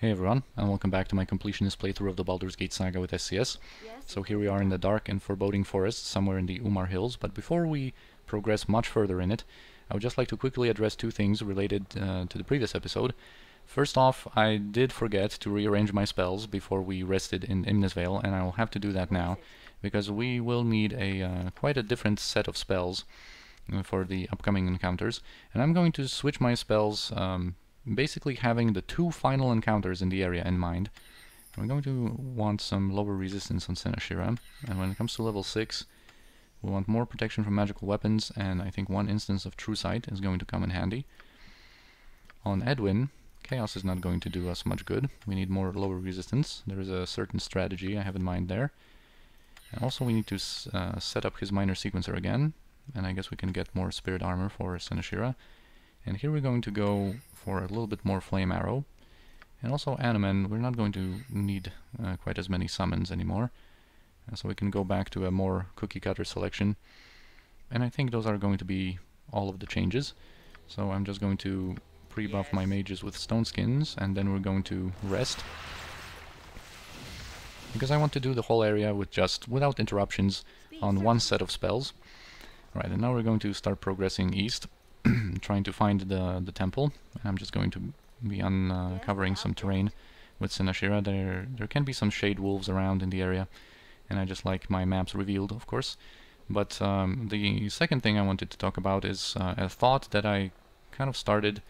Hey everyone, and welcome back to my completionist playthrough of the Baldur's Gate Saga with SCS. So here we are in the dark and foreboding forest, somewhere in the Umar Hills, but before we progress much further in it, I would just like to quickly address two things related to the previous episode. First off, I did forget to rearrange my spells before we rested in Imnisvale, and I will have to do that now, because we will need quite a different set of spells for the upcoming encounters, and I'm going to switch my spells, basically having the two final encounters in the area in mind. We're going to want some lower resistance on Senashira, and when it comes to level 6, we want more protection from magical weapons, and I think one instance of True Sight is going to come in handy. On Edwin, Chaos is not going to do us much good. We need more lower resistance. There is a certain strategy I have in mind there. And also we need to set up his minor sequencer again, and I guess we can get more spirit armor for Senashira. And here we're going to go for a little bit more flame arrow. And also Animen, we're not going to need quite as many summons anymore. So we can go back to a more cookie cutter selection. And I think those are going to be all of the changes. So I'm just going to pre-buff my mages with stone skins, and then we're going to rest. Because I want to do the whole area without interruptions on one set of spells. Right, and now we're going to start progressing east, trying to find the temple. I'm just going to be uncovering some terrain with Senashira. There can be some shade wolves around in the area, and I just like my maps revealed, of course. But the second thing I wanted to talk about is a thought that I kind of started,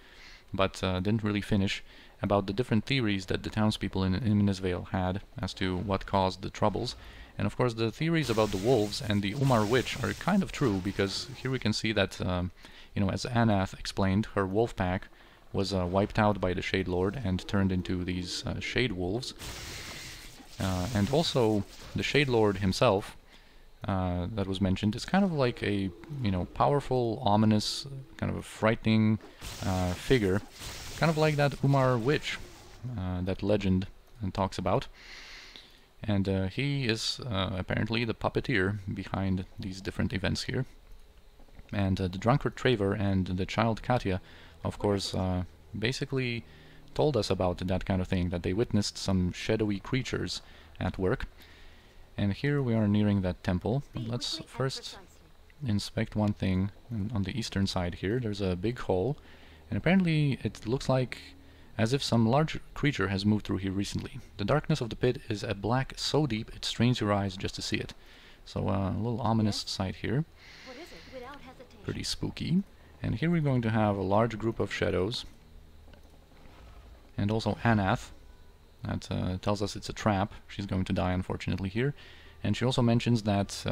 but didn't really finish, about the different theories that the townspeople in Imnisvale had as to what caused the troubles. And of course the theories about the wolves and the Umar witch are kind of true, because here we can see that, you know, as Anath explained, her wolf pack was wiped out by the Shade Lord and turned into these Shade Wolves. And also the Shade Lord himself, that was mentioned, is kind of like a, you know, powerful, ominous, kind of a frightening figure, kind of like that Umar witch that legend talks about. And he is apparently the puppeteer behind these different events here. And the drunkard Traver and the child Katya, of course, basically told us about that kind of thing, that they witnessed some shadowy creatures at work. And here we are nearing that temple. But let's first inspect one thing. On the eastern side here, there's a big hole, and apparently it looks like as if some large creature has moved through here recently. The darkness of the pit is a black so deep it strains your eyes just to see it. So a little ominous sight here. Pretty spooky. And here we're going to have a large group of shadows. And also Anath. That tells us it's a trap. She's going to die, unfortunately, here. And she also mentions that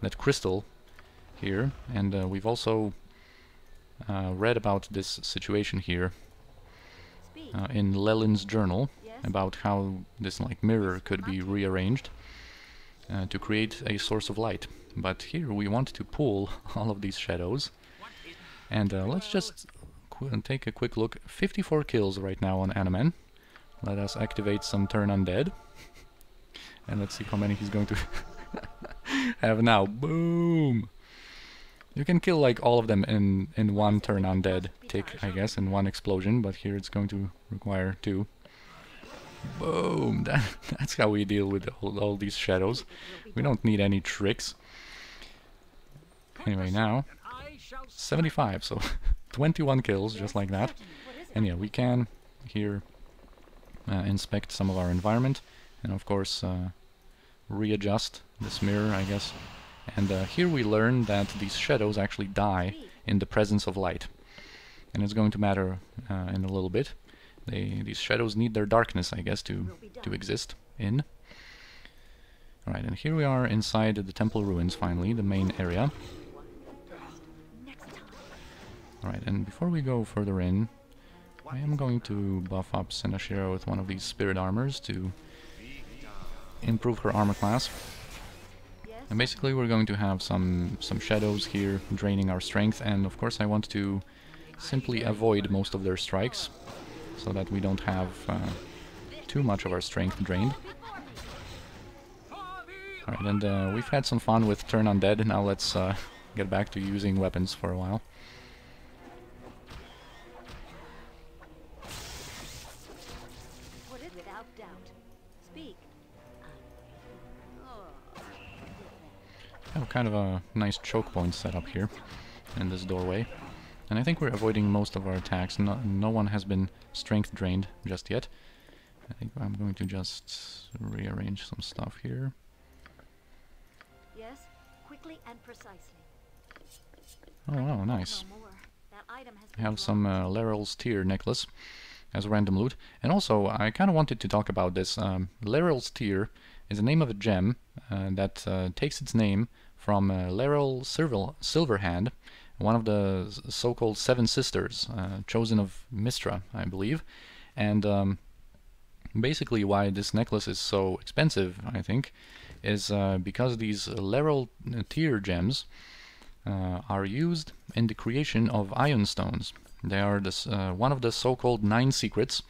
that crystal here. And we've also read about this situation here in Lelin's journal, about how this like mirror could be rearranged to create a source of light. But here we want to pull all of these shadows, and let's just take a quick look. 54 kills right now on Animen. Let us activate some turn undead, and let's see how many he's going to have now. Boom! You can kill like all of them in one turn undead tick, I guess, in one explosion, but here it's going to require 2. Boom! That's how we deal with all these shadows. We don't need any tricks. Anyway, now 75, so 21 kills, just like that. And yeah, we can here inspect some of our environment, and of course readjust this mirror, I guess. And here we learn that these shadows actually die in the presence of light. And it's going to matter in a little bit. These shadows need their darkness, I guess, to exist in. Alright, and here we are inside the temple ruins, finally, the main area. Alright, and before we go further in, I am going to buff up Senashira with one of these spirit armors to improve her armor class. And basically we're going to have some shadows here draining our strength, and of course I want to simply avoid most of their strikes, so that we don't have too much of our strength drained. Alright, and we've had some fun with turn undead. Now let's get back to using weapons for a while. self-doubt. Speak. I have kind of a nice choke point set up here in this doorway. And I think we're avoiding most of our attacks. No one has been strength drained just yet. I think I'm going to just rearrange some stuff here. Yes, quickly and precisely. Oh wow, nice. No more. That item has I have some Laurel's Tear necklace as random loot. And also, I kind of wanted to talk about this. Laurel's Tear is the name of a gem that takes its name from Laurel Silverhand, one of the so-called Seven Sisters, chosen of Mistra, I believe. And basically why this necklace is so expensive, I think, is because these Laurel Tear gems are used in the creation of ion stones. They are this, one of the so-called 9 secrets,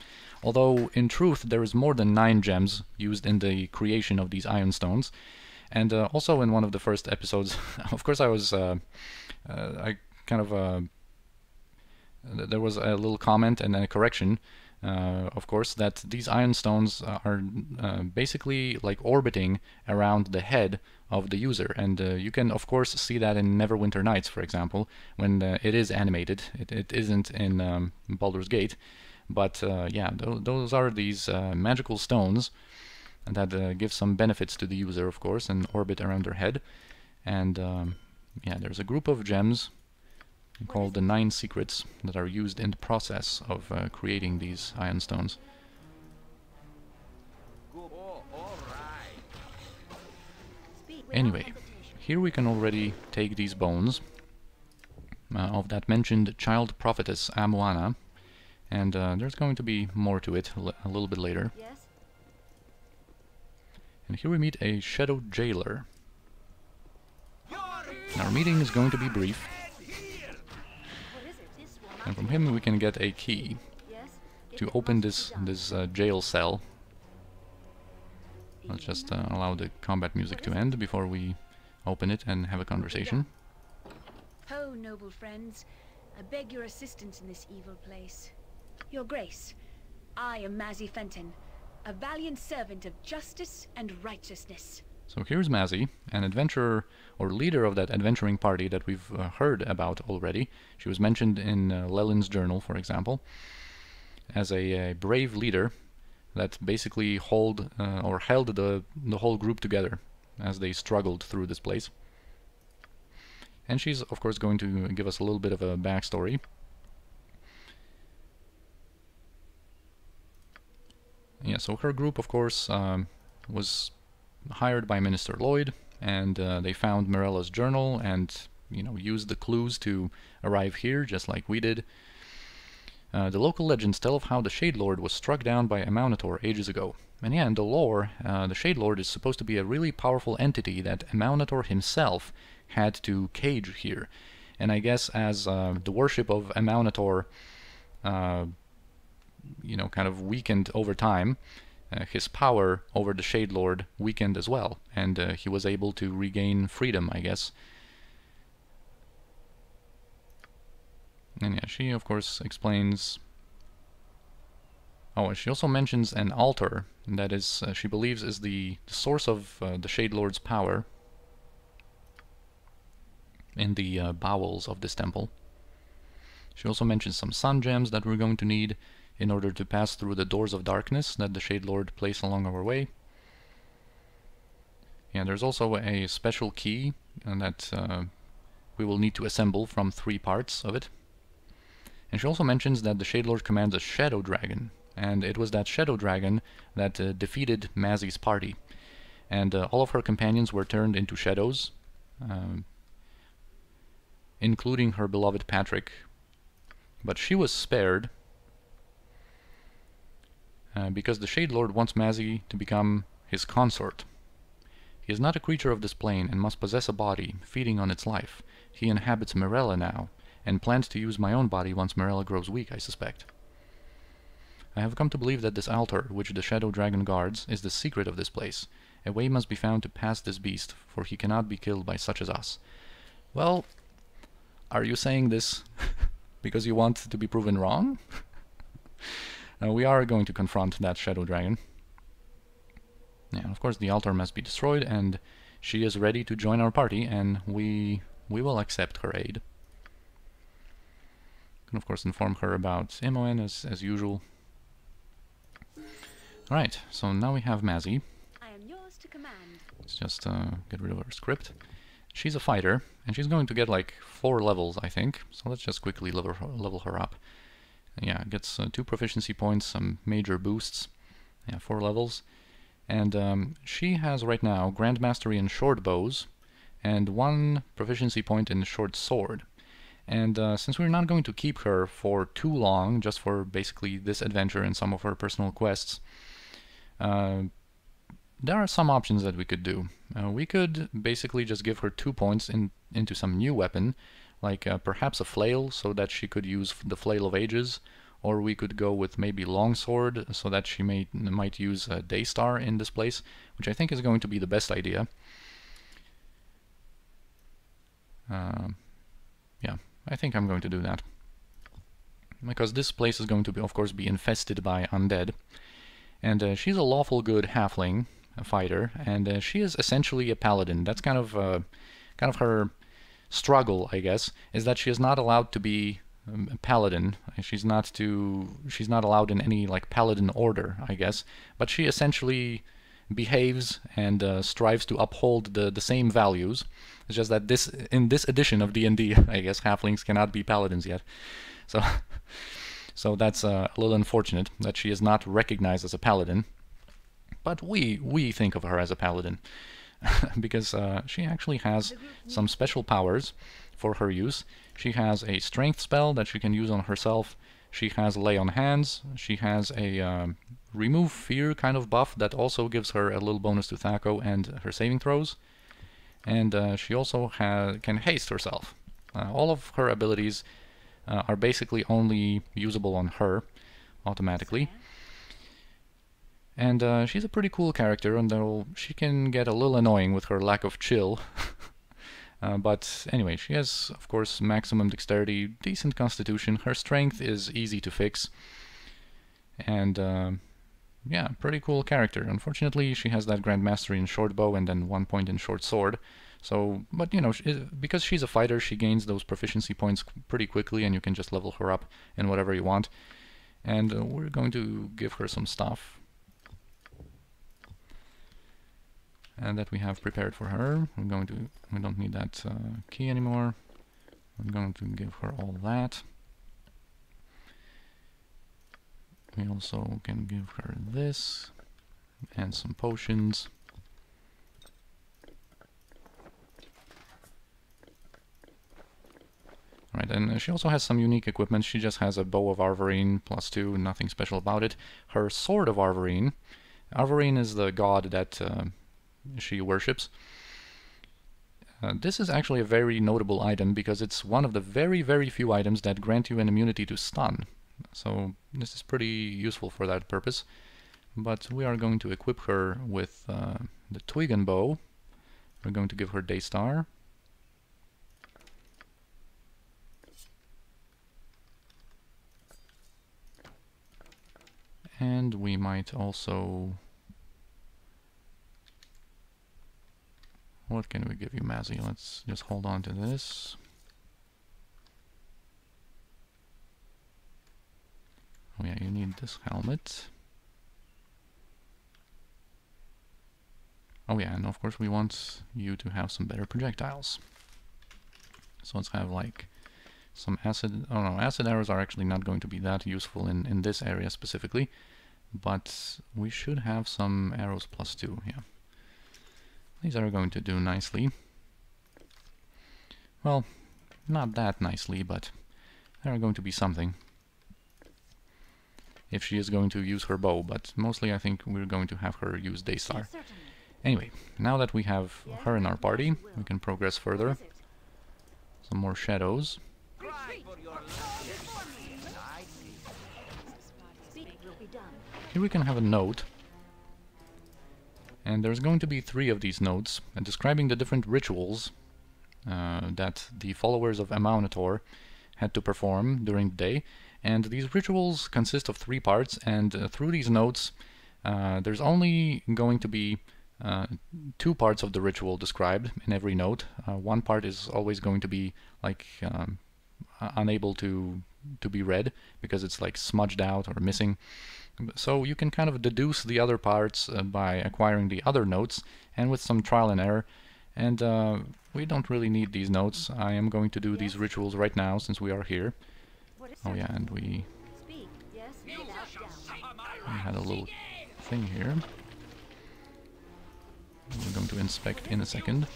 although in truth there is more than 9 gems used in the creation of these ion stones. And also in one of the first episodes, of course I was, I kind of, there was a little comment and a correction, of course, that these ion stones are basically like orbiting around the head of the user, and you can of course see that in Neverwinter Nights, for example, when it is animated. It isn't in Baldur's Gate, but yeah, those are these magical stones that give some benefits to the user, of course, and orbit around their head. And yeah, there's a group of gems called the 9 secrets that are used in the process of creating these ion stones. Anyway, here we can already take these bones of that mentioned child prophetess Amoana, and there's going to be more to it a little bit later. Yes. And here we meet a shadow jailer. Our meeting is going to be brief, What is it? This one. and from him we can get a key Yes. to open this jail cell. Let's just allow the combat music to end before we open it and have a conversation. Ho, noble friends. I beg your assistance in this evil place. Your Grace, I am Mazzy Fenton, a valiant servant of justice and righteousness. So here's Mazzy, an adventurer or leader of that adventuring party that we've heard about already. She was mentioned in Lelin's journal, for example, as a brave leader that basically held the whole group together as they struggled through this place. And she's of course going to give us a little bit of a backstory. Yeah, so her group of course was hired by Minister Lloyd, and they found Mirella's journal and, you know, used the clues to arrive here just like we did. The local legends tell of how the Shade Lord was struck down by a Maunator ages ago. And yeah, in the lore, the Shade Lord is supposed to be a really powerful entity that Maunator himself had to cage here. And I guess as the worship of Maunator, you know, kind of weakened over time, his power over the Shade Lord weakened as well, and he was able to regain freedom, I guess. And yeah, she of course explains... Oh, she also mentions an altar that is, she believes, is the source of the Shade Lord's power in the bowels of this temple. She also mentions some sun gems that we're going to need in order to pass through the doors of darkness that the Shade Lord placed along our way. Yeah, there's also a special key that we will need to assemble from 3 parts of it. And she also mentions that the Shade Lord commands a shadow dragon, and it was that shadow dragon that defeated Mazzy's party. And all of her companions were turned into shadows, including her beloved Patrick. But she was spared because the Shade Lord wants Mazzy to become his consort. He is not a creature of this plane and must possess a body, feeding on its life. He inhabits Mirella now, and plans to use my own body once Mirella grows weak, I suspect. I have come to believe that this altar, which the Shadow Dragon guards, is the secret of this place. A way must be found to pass this beast, for he cannot be killed by such as us. Well, are you saying this because you want to be proven wrong? We are going to confront that Shadow Dragon. Yeah, of course the altar must be destroyed, and she is ready to join our party, and we will accept her aid. Can of course inform her about Imoen as usual. Alright, so now we have Mazzy. I am yours to command. Let's just get rid of her script. She's a fighter, and she's going to get like 4 levels, I think. So let's just quickly level her up. Yeah, gets 2 proficiency points, some major boosts. Yeah, 4 levels. And she has right now Grand Mastery in short bows, and 1 proficiency point in short sword. And since we're not going to keep her for too long, just for basically this adventure and some of her personal quests, there are some options that we could do. We could basically just give her 2 points into some new weapon, like perhaps a flail, so that she could use the Flail of Ages, or we could go with maybe longsword, so that she might use a Daystar in this place, which I think is going to be the best idea. Yeah, I think I'm going to do that. Because this place is going to be, of course, be infested by undead. And she's a lawful good halfling, a fighter, and she is essentially a paladin. That's kind of her struggle, I guess, is that she is not allowed to be a paladin. She's not allowed in any like paladin order, I guess. But she essentially behaves and strives to uphold the same values. It's just that in this edition of D&D, I guess halflings cannot be paladins yet. So that's a little unfortunate that she is not recognized as a paladin. But we think of her as a paladin because she actually has some special powers for her use. She has a strength spell that she can use on herself. She has lay on hands. She has a remove fear kind of buff that also gives her a little bonus to Thaco and her saving throws. And she also can haste herself. All of her abilities are basically only usable on her automatically. And she's a pretty cool character, and though she can get a little annoying with her lack of chill. But anyway, she has, of course, maximum dexterity, decent constitution. Her strength is easy to fix. And yeah, pretty cool character. Unfortunately, she has that Grand Mastery in short bow and then 1 point in short sword. So, but you know, because she's a fighter, she gains those proficiency points pretty quickly, and you can just level her up in whatever you want. And we're going to give her some stuff. And that we have prepared for her. We don't need that key anymore. I'm going to give her all that. We also can give her this and some potions. Alright, and she also has some unique equipment. She just has a bow of Arvorine +2, nothing special about it. Her sword of Arvorine. Arvorine is the god that she worships. This is actually a very notable item because it's one of the very, very few items that grant you an immunity to stun. So this is pretty useful for that purpose. But we are going to equip her with the Twig and Bow. We're going to give her Daystar. And we might also... What can we give you, Mazzy? Let's just hold on to this. Oh yeah, you need this helmet. Oh yeah, and of course we want you to have some better projectiles. So let's have like some acid... Oh no, acid arrows are actually not going to be that useful in this area specifically. But we should have some arrows +2, yeah. These are going to do nicely. Well, not that nicely, but they are going to be something. If she is going to use her bow, but mostly I think we're going to have her use Daystar. Anyway, now that we have her in our party, we can progress further. Some more shadows. Here we can have a note. And there's going to be 3 of these notes describing the different rituals that the followers of Amaunator had to perform during the day. And these rituals consist of 3 parts, and through these notes there's only going to be two parts of the ritual described in every note. One part is always going to be like unable to be read because it's like smudged out or missing. So you can kind of deduce the other parts by acquiring the other notes and with some trial and error. And we don't really need these notes. I am going to do these rituals right now since we are here. Oh yeah, and we had a little thing here. We're going to inspect in a second.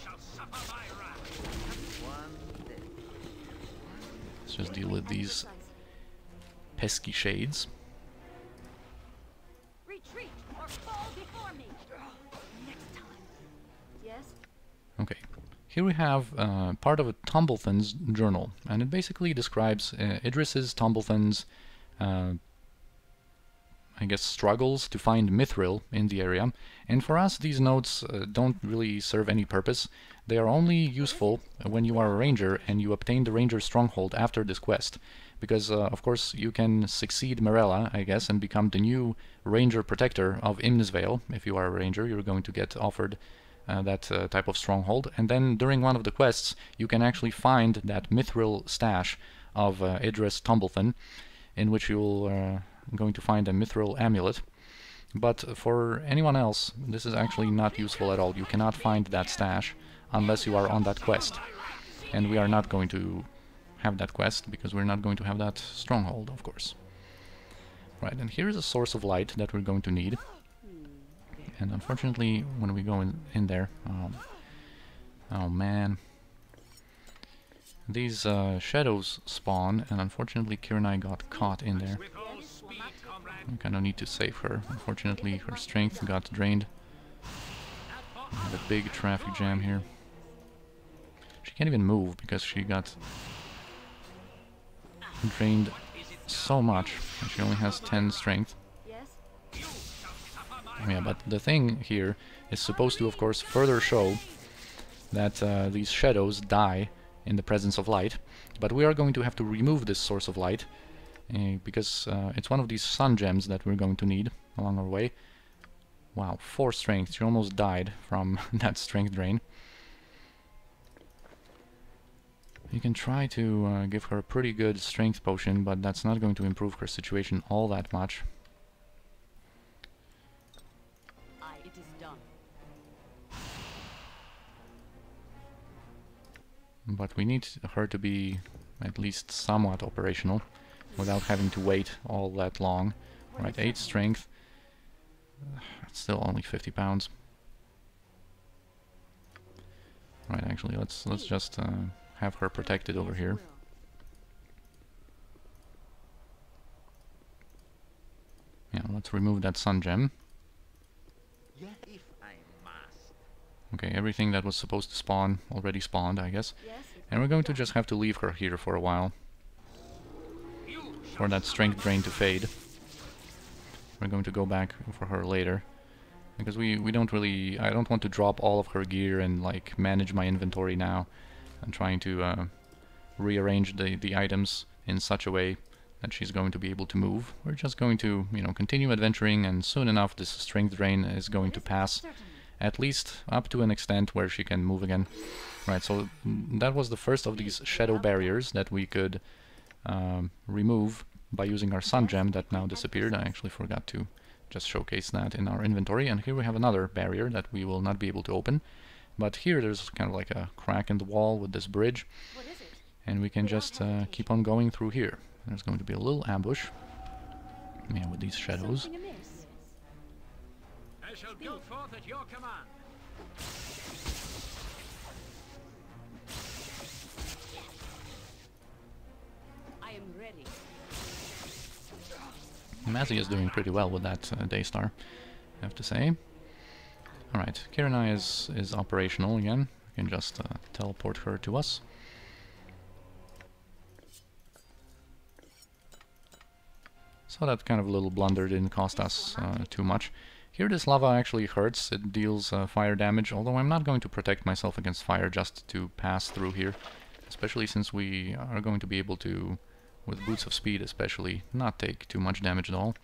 Let's just deal with these pesky shades. Retreat or fall before me. Next time. Yes. Okay, here we have part of a Tumblethan's journal, and it basically describes Idris's, Tumblethan's, I guess, struggles to find mithril in the area. And for us, these notes don't really serve any purpose. They are only useful when you are a ranger and you obtain the ranger stronghold after this quest. Because, of course, you can succeed Morella, I guess, and become the new ranger protector of Imnisvale. If you are a ranger, you're going to get offered that type of stronghold. And then during one of the quests, you can actually find that mithril stash of Idris Tumblethan, in which you'll going to find a mithril amulet. But for anyone else, this is actually not useful at all. You cannot find that stash unless you are on that quest. And we are not going to have that quest because we're not going to have that stronghold, of course. Right, and here's a source of light that we're going to need. And unfortunately, when we go in there, oh man, these shadows spawn, and unfortunately Kiranai got caught in there. I kind of need to save her. Unfortunately, her strength got drained. We have a big traffic jam here. She can't even move because she got drained so much. And she only has 10 strength. Oh yeah, but the thing here is supposed to, of course, further show that these shadows die in the presence of light. But we are going to have to remove this source of light because it's one of these sun gems that we're going to need along our way. Wow, 4 strength. She almost died from that strength drain. You can try to give her a pretty good strength potion, but that's not going to improve her situation all that much. It is done. But we need her to be at least somewhat operational without having to wait all that long. Right, 8 strength. It's still only 50 pounds. Right, actually, let's just have her protected over here. Yeah, let's remove that sun gem. Okay, everything that was supposed to spawn already spawned, I guess. And we're going to just have to leave her here for a while. For that strength drain to fade. We're going to go back for her later. Because we don't really... I don't want to drop all of her gear and like manage my inventory now. I'm trying to rearrange the items in such a way that she's going to be able to move. We're just going to, you know, continue adventuring, and soon enough this strength drain is going to pass. At least up to an extent where she can move again. Right, so that was the first of these shadow barriers that we could remove by using our sun gem that now disappeared. I actually forgot to just showcase that in our inventory. And here we have another barrier that we will not be able to open. But here there's kind of like a crack in the wall with this bridge. And we can just keep on going through here. There's going to be a little ambush. Yeah, with these shadows. I shall go forth at your command. I am ready. Mazzy is doing pretty well with that Daystar, I have to say. Alright, Kiranai is operational again. We can just teleport her to us. So that kind of little blunder didn't cost us too much. Here this lava actually hurts, it deals fire damage, although I'm not going to protect myself against fire just to pass through here. Especially since we are going to be able to, with Boots of Speed especially, not take too much damage at all.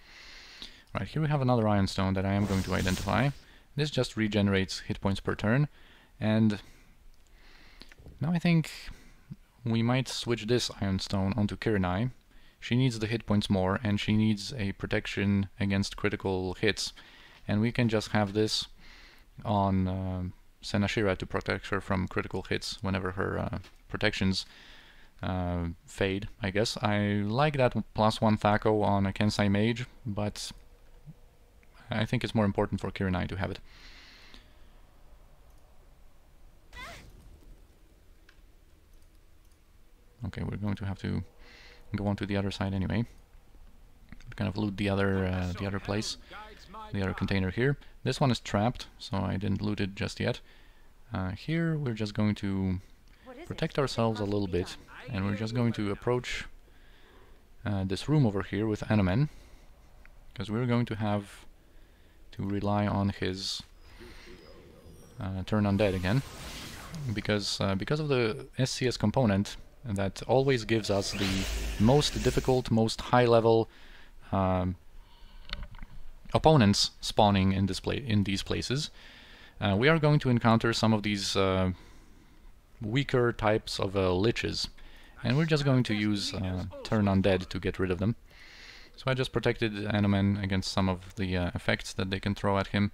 Right, here we have another Iron Stone that I am going to identify. This just regenerates hit points per turn, and now I think we might switch this Iron Stone onto Kirinai. She needs the hit points more, and she needs a protection against critical hits, and we can just have this on Senashira to protect her from critical hits whenever her protections fade, I guess. I like that +1 Thaco on a Kensai Mage, but I think it's more important for Kirinai to have it. Okay, we're going to have to go on to the other side anyway. Kind of loot the other place, the other container here. This one is trapped, so I didn't loot it just yet. Here we're just going to protect ourselves a little bit, and we're just going to approach this room over here with Anomen, because we're going to have to rely on his turn undead again, because of the SCS component that always gives us the most difficult, most high-level opponents spawning in these places. We are going to encounter some of these weaker types of liches, and we're just going to use turn undead to get rid of them. So I just protected Anomen against some of the effects that they can throw at him,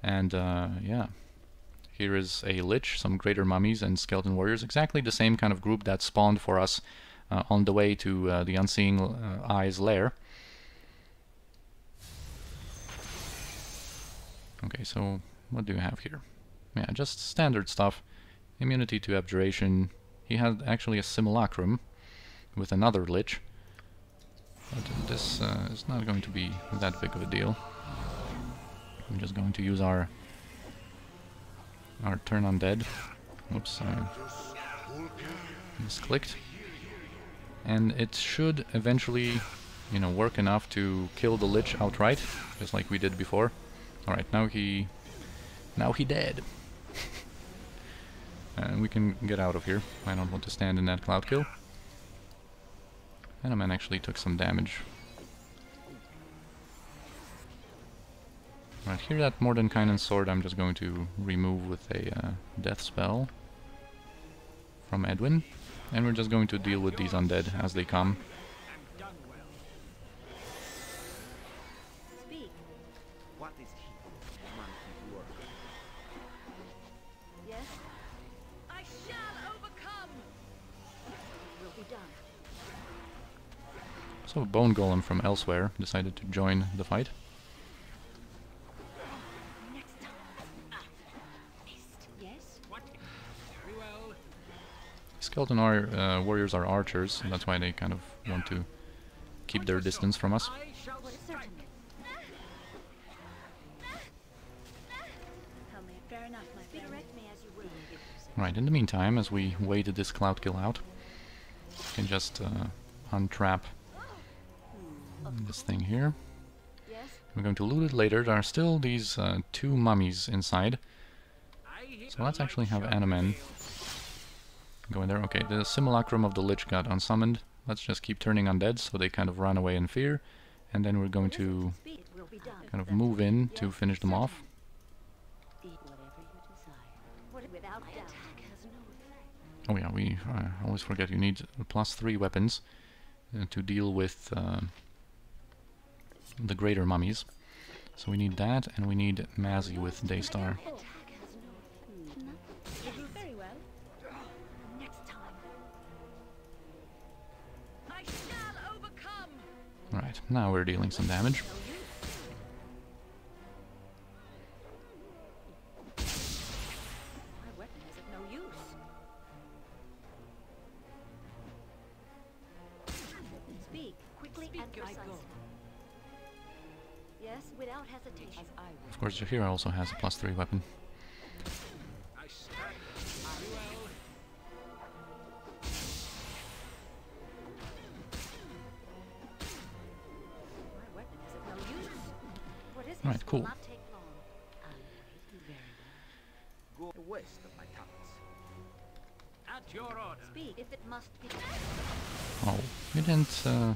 and yeah. Here is a Lich, some Greater Mummies and Skeleton Warriors, exactly the same kind of group that spawned for us on the way to the Unseeing Eye's lair. Okay, so what do you have here? Yeah, just standard stuff. Immunity to Abjuration. He had actually a Simulacrum with another Lich, but this is not going to be that big of a deal. I'm just going to use our turn undead. Oops, I misclicked. And it should eventually, you know, work enough to kill the Lich outright, just like we did before. Alright, now he dead. And we can get out of here. I don't want to stand in that cloud kill. Anomen actually took some damage. Right, here that Mordenkainen's sword I'm just going to remove with a death spell from Edwin, and we're just going to deal with these undead as they come. Speak. What is he? Monkey work. Yes, I shall overcome! will be done. So Bone Golem from elsewhere decided to join the fight. Next time. Missed. Yes? What? Very well. Skeleton warriors are archers, so that's why they kind of want to keep their distance from us. I shall strike. Certainly. Tell me. Fair enough, my friend. Direct me as you will. Right, in the meantime, as we wait this cloud kill out, we can just untrap this thing here. Yes, We're going to loot it later. There are still these 2 mummies inside, I hear so let's actually have show Anomen tales. go in there. Okay, the Simulacrum of the Lich got unsummoned. Let's just keep turning undead so they kind of run away in fear, and then we're going to speak. It will be done. kind of move in to finish them off. Eat whatever you desire. Without doubt. Attack has no effect. Oh yeah, we always forget you need +3 weapons to deal with the greater mummies. So we need that, and we need Mazzy with Daystar. Attack has no effect. You do very well. Next time. I shall overcome! Right, now we're dealing some damage. My weapon is of no use. Speak quickly and precisely. Yes, without hesitation. Of course, Jahira also has a +3 weapon. I strike. Very well. My weapon is of no use. What is Right, this? cool. Will not take long. I'll make it very well. Go west of my talents. At your order. Speak if it must be. Oh, you didn't Fear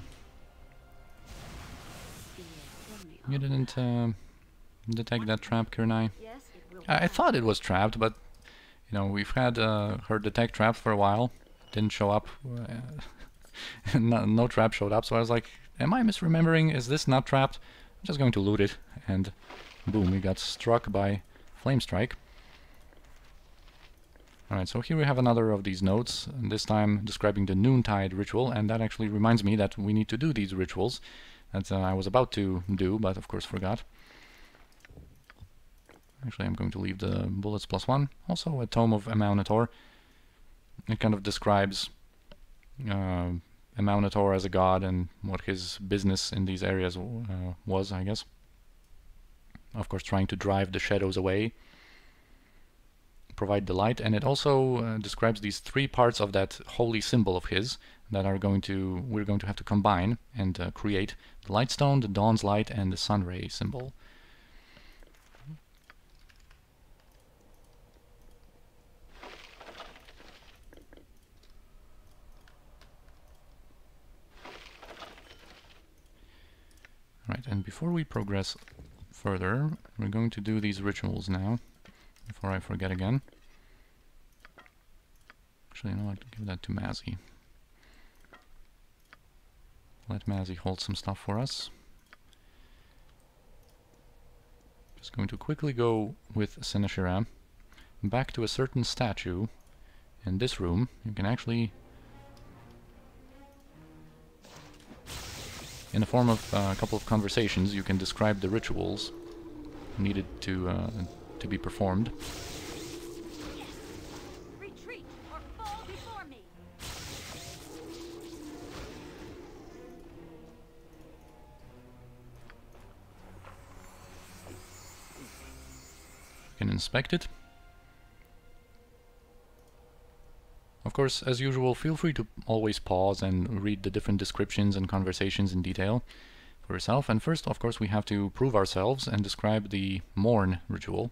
from me. You didn't detect that trap, Kirinai? Yes, it will. I thought it was trapped, but you know, we've had her detect traps for a while. Didn't show up. No trap showed up, so I was like, am I misremembering? Is this not trapped? I'm just going to loot it, and boom, we got struck by Flame Strike. Alright, so here we have another of these notes, and this time describing the noontide ritual, and that actually reminds me that we need to do these rituals that I was about to do, but of course forgot. Actually, I'm going to leave the bullets +1. Also, a Tome of Amaunator. It kind of describes Amaunator as a god and what his business in these areas was, I guess. Of course, trying to drive the shadows away, provide the light, and it also describes these 3 parts of that holy symbol of his that we're going to have to combine and create the Lightstone, the Dawn's Light, and the Sunray symbol. Right, and before we progress further, we're going to do these rituals now, before I forget again. Actually, you know what, give that to Mazzy. Let Mazzy hold some stuff for us. Just going to quickly go with Seneshira back to a certain statue in this room. You can actually, in the form of a couple of conversations, you can describe the rituals needed to be performed. Retreat or fall before me. You can inspect it. Of course, as usual, feel free to always pause and read the different descriptions and conversations in detail for yourself. And first, of course, we have to prove ourselves and describe the Morn ritual.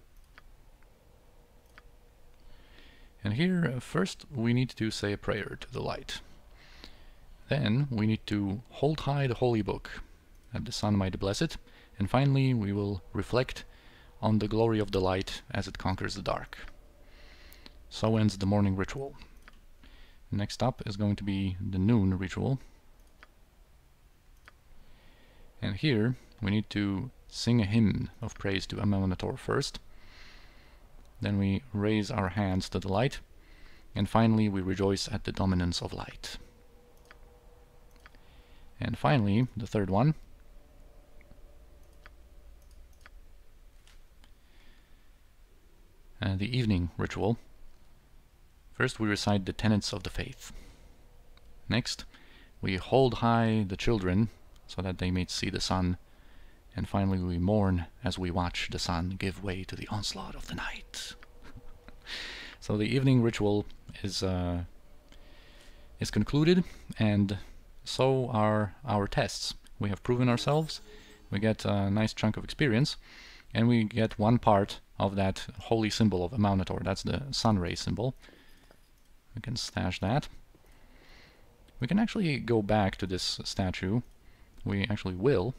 And here, first, we need to say a prayer to the light. Then, we need to hold high the holy book, that the sun might bless it. And finally, we will reflect on the glory of the light as it conquers the dark. So ends the morning ritual. Next up is going to be the noon ritual. And here we need to sing a hymn of praise to Amaunator first. Then we raise our hands to the light. And finally we rejoice at the dominance of light. And finally, the third one. The evening ritual. First we recite the tenets of the faith. Next, we hold high the children so that they may see the sun. And finally we mourn as we watch the sun give way to the onslaught of the night. So the evening ritual is concluded, and so are our tests. We have proven ourselves, we get a nice chunk of experience, and we get one part of that holy symbol of Amaunator. That's the sun ray symbol. We can stash that. We can actually go back to this statue. We actually will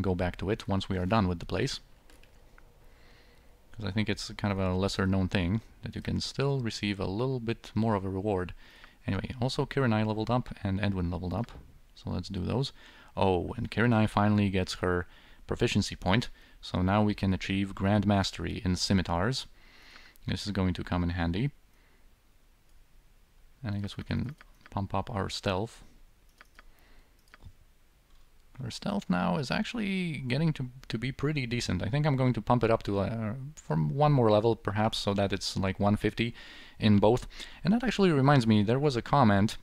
go back to it once we are done with the place. Because I think it's kind of a lesser known thing that you can still receive a little bit more of a reward. Anyway, also Kirinai leveled up and Edwin leveled up. So let's do those. Oh, and Kirinai finally gets her proficiency point. So now we can achieve Grand Mastery in Scimitars. This is going to come in handy. And I guess we can pump up our stealth. Our stealth now is actually getting to be pretty decent. I think I'm going to pump it up to from one more level perhaps, so that it's like 150 in both. And that actually reminds me, there was a comment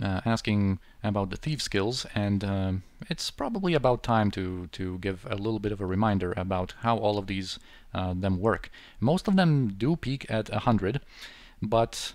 asking about the thief skills, and it's probably about time to give a little bit of a reminder about how all of these them work. Most of them do peak at 100, but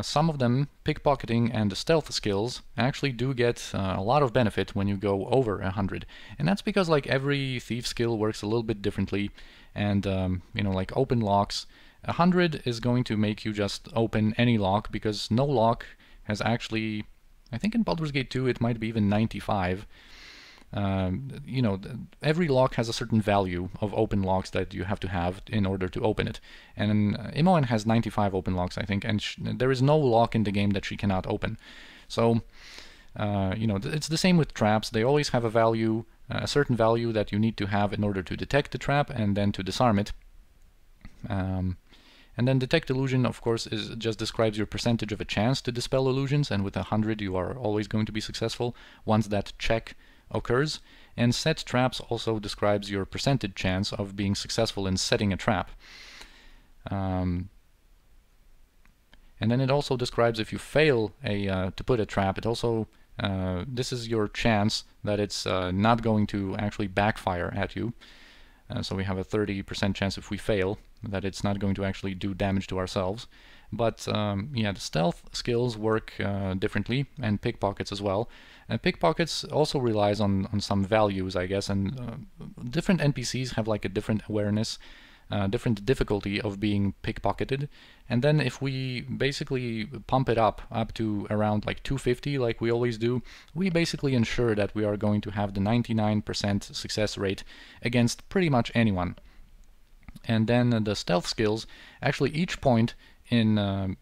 some of them, pickpocketing and the stealth skills, actually do get a lot of benefit when you go over 100. And that's because like every thief skill works a little bit differently, and you know, like open locks, 100 is going to make you just open any lock, because no lock has actually, I think in Baldur's Gate 2 it might be even 95, you know, every lock has a certain value of open locks that you have to have in order to open it. And Imoen has 95 open locks, I think, and there is no lock in the game that she cannot open. So, you know, it's the same with traps. They always have a value, a certain value that you need to have in order to detect the trap and then to disarm it. And then detect illusion, of course, just describes your percentage of a chance to dispel illusions, and with 100 you are always going to be successful once that check occurs. And set traps also describes your percentage chance of being successful in setting a trap. And then it also describes if you fail to put a trap, it also this is your chance that it's not going to actually backfire at you. So we have a 30% chance if we fail that it's not going to actually do damage to ourselves. But yeah, the stealth skills work differently, and pickpockets as well. And pickpockets also relies on some values, I guess, and different NPCs have like a different awareness, different difficulty of being pickpocketed. And then if we basically pump it up to around like 250 like we always do, we basically ensure that we are going to have the 99% success rate against pretty much anyone. And then the stealth skills, actually each point in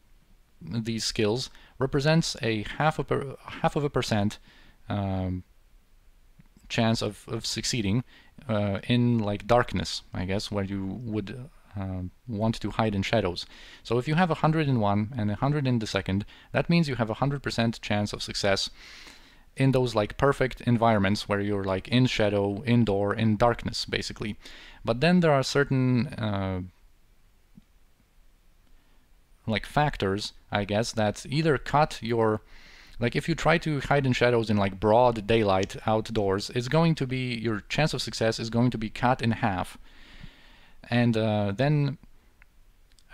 these skills represents a half of a percent chance of succeeding in like darkness, I guess, where you would want to hide in shadows. So if you have 100 in one and 100 in the second, that means you have a 100% chance of success in those like perfect environments where you're like in shadow, indoor, in darkness, basically. But then there are certain like factors, I guess, that either cut your, like if you try to hide in shadows in like broad daylight outdoors, it's going to be, your chance of success is going to be cut in half. And then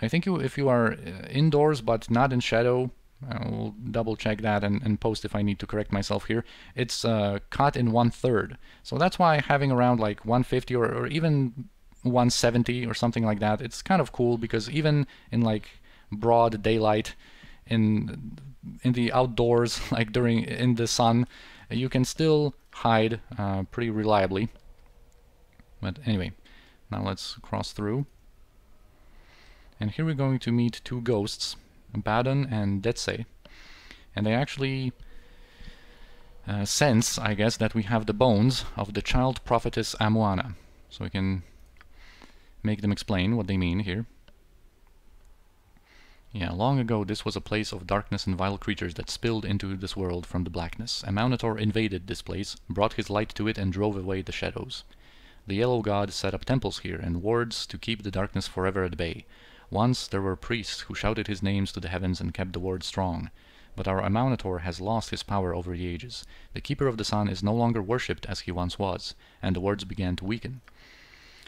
I think if you are indoors but not in shadow, I'll double check that and post if I need to correct myself here, it's cut in 1/3. So that's why having around like 150 or even 170 or something like that, it's kind of cool, because even in like broad daylight in the outdoors, like in the sun, you can still hide pretty reliably. But anyway, now let's cross through. And here we're going to meet two ghosts, Badon and Detse. And they actually sense, I guess, that we have the bones of the child prophetess Amuana. So we can make them explain what they mean here. Yeah, long ago this was a place of darkness and vile creatures that spilled into this world from the blackness. A Maunator invaded this place, brought his light to it, and drove away the shadows. The Yellow God set up temples here and wards to keep the darkness forever at bay. Once there were priests who shouted his names to the heavens and kept the ward strong. But our Amaunator has lost his power over the ages. The Keeper of the Sun is no longer worshipped as he once was, and the wards began to weaken.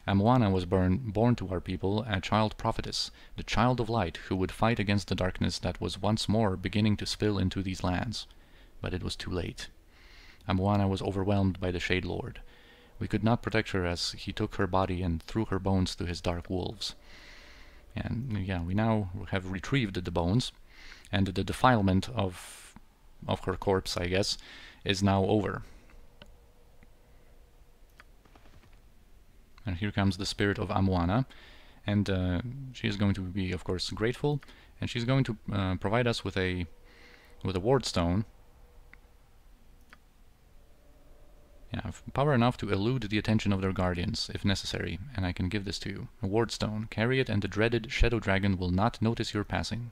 Amuana was born to our people a child prophetess, the child of light who would fight against the darkness that was once more beginning to spill into these lands. But it was too late. Amuana was overwhelmed by the Shade Lord. We could not protect her as he took her body and threw her bones to his dark wolves. And yeah, we now have retrieved the bones, and the defilement of her corpse, I guess, is now over. And here comes the spirit of Amuana, and she is going to be, of course, grateful, and she's going to provide us with a ward stone. Yeah, power enough to elude the attention of their guardians, if necessary, and I can give this to you. A ward stone. Carry it and the dreaded Shadow Dragon will not notice your passing.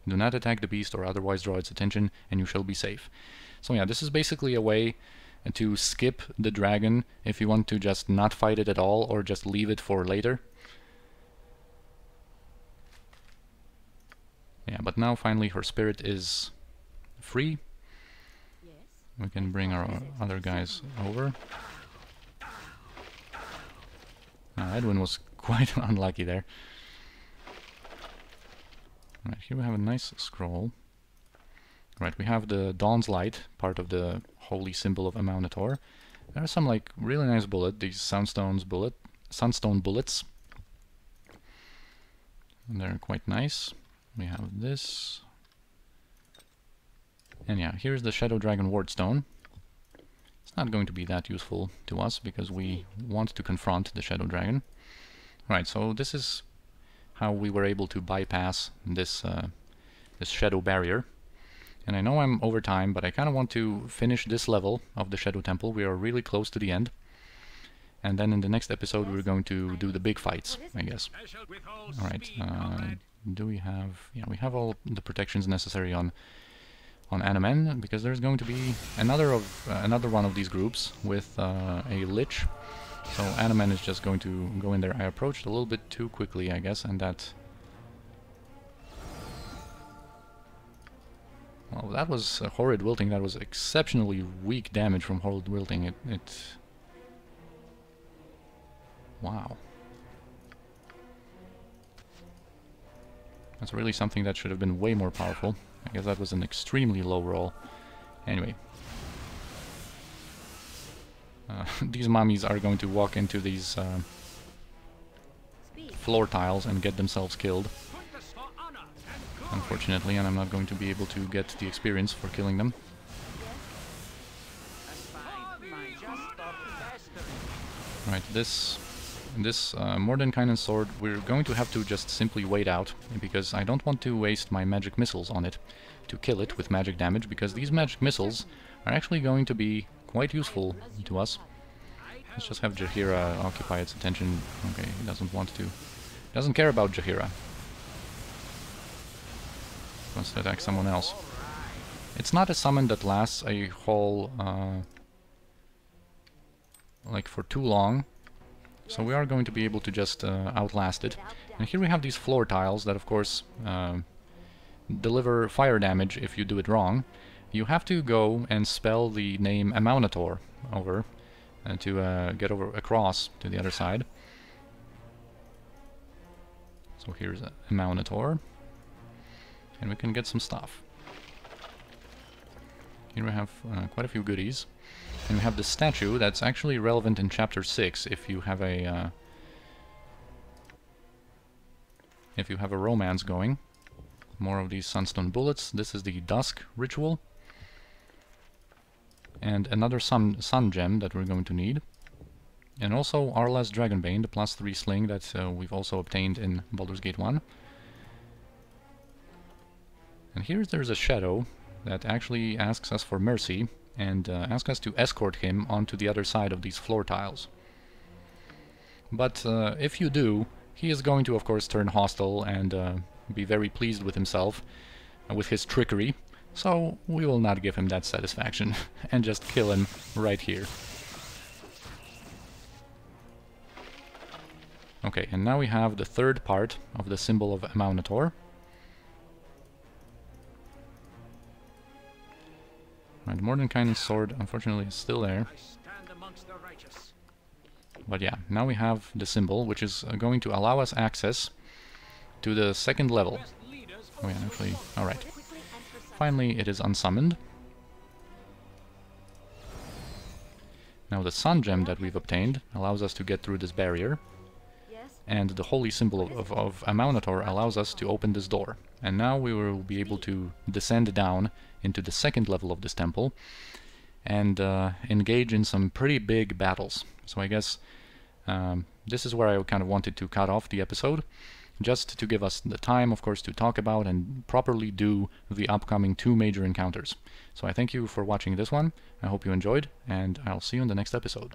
Do not attack the beast or otherwise draw its attention, and you shall be safe. So yeah, this is basically a way to skip the dragon if you want to just not fight it at all, or just leave it for later. Yeah, but now finally her spirit is free. We can bring our other guys over. Edwin was quite unlucky there. Right, here we have a nice scroll. Right, we have the Dawn's Light, part of the holy symbol of Amaunator. There are some like really nice bullets, these sunstone bullets. And they're quite nice. We have this. And yeah, here's the Shadow Dragon Wardstone. It's not going to be that useful to us because we want to confront the Shadow Dragon. Right, so this is how we were able to bypass this this Shadow Barrier. And I know I'm over time, but I kind of want to finish this level of the Shadow Temple. We are really close to the end. And then in the next episode we're going to do the big fights, I guess. Alright, do we have... yeah, we have all the protections necessary on Animen, because there's going to be another one of these groups with a lich. So Animen is just going to go in there. I approached a little bit too quickly, I guess, and that... well, that was Horrid Wilting. That was exceptionally weak damage from Horrid Wilting. Wow. That's really something that should have been way more powerful. I guess that was an extremely low roll. Anyway. These mummies are going to walk into these floor tiles and get themselves killed. Unfortunately, and I'm not going to be able to get the experience for killing them. Right, this Mordenkainen sword, we're going to have to just simply wait out, because I don't want to waste my magic missiles on it to kill it with magic damage, because these magic missiles are actually going to be quite useful to us. Let's just have Jaheira occupy its attention. Okay, he doesn't want to. He doesn't care about Jaheira. Wants to attack someone else. It's not a summon that lasts a whole like for too long, so we are going to be able to just outlast it. And here we have these floor tiles that of course deliver fire damage if you do it wrong. You have to go and spell the name Amaunator over to get across to the other side. So here's Amaunator. And we can get some stuff. Here we have quite a few goodies. And we have the statue that's actually relevant in Chapter 6 if you have a romance going. More of these sunstone bullets. This is the Dusk ritual. And another sun gem that we're going to need. And also Arla's Dragonbane, the +3 sling that we've also obtained in Baldur's Gate 1. And here there's a shadow that actually asks us for mercy and asks us to escort him onto the other side of these floor tiles. But if you do, he is going to of course turn hostile and be very pleased with himself, with his trickery, so we will not give him that satisfaction and just kill him right here. Okay, and now we have the third part of the symbol of Amaunator. Right, Mordenkainen's sword, unfortunately, is still there. But yeah, now we have the symbol, which is going to allow us access to the second level. Oh yeah, actually, alright. Finally, it is unsummoned. Now the sun gem that we've obtained allows us to get through this barrier. And the holy symbol of Amaunator allows us to open this door. And now we will be able to descend down into the second level of this temple and engage in some pretty big battles. So I guess this is where I kind of wanted to cut off the episode, just to give us the time, of course, to talk about and properly do the upcoming 2 major encounters. So I thank you for watching this one, I hope you enjoyed, and I'll see you in the next episode.